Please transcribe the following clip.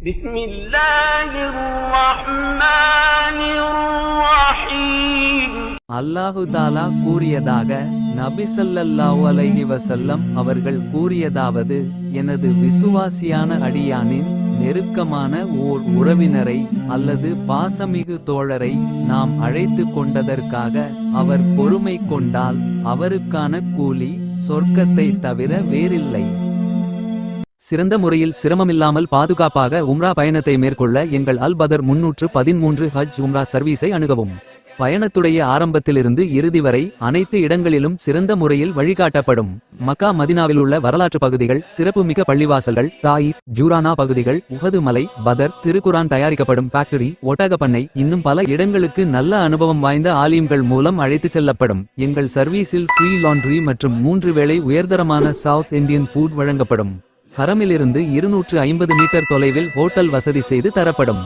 بسم الله الرحمن الرحيم. அல்லாஹு தாலா கூறியதாக, நபி ஸல்லல்லாஹு அலைஹி வஸல்லம் அவர்கள் கூறியதாவது, எனது விசுவாசியான அடியானின் நெருக்கமான ஓர் உறவினரை அல்லது பாசமிகு தோழரை நாம் அழைத்து கொண்டதற்காக அவர் பொறுமை கொண்டால் அவருக்கான கூலி சொர்க்கத்தை தவிர வேறில்லை. சிறந்த முறையில் சிரமமில்லாமல் பாதுகாப்பாக உம்ரா பயணத்தை மேற்கொள்ள எங்கள் அல் பதர் 313 ஹஜ் உம்ரா சர்வீஸை அணுகவும். பயணத்துடைய ஆரம்பத்திலிருந்து இறுதி வரை அனைத்து இடங்களிலும் சிறந்த முறையில் வழிகாட்டப்படும். மக்கா மதினாவில் உள்ள வரலாற்று பகுதிகள், சிறப்புமிக்க பள்ளிவாசல்கள், தாயிப், ஜூரானா பகுதிகள், உஹது மலை, பதர், திருக்குரான் தயாரிக்கப்படும் ஃபேக்டரி, ஒட்டகப்பண்ணை, இன்னும் பல இடங்களுக்கு நல்ல அனுபவம் வாய்ந்த ஆலிம்கள் மூலம் அழைத்து செல்லப்படும். எங்கள் சர்வீஸில் ஃப்ரீ லாண்ட்ரி மற்றும் 3 வேளை உயர்தரமான சவுத் இந்தியன் ஃபுட் வழங்கப்படும். ஹரமிலிருந்து 250 மீட்டர் தொலைவில் ஹோட்டல் வசதி செய்து தரப்படும்.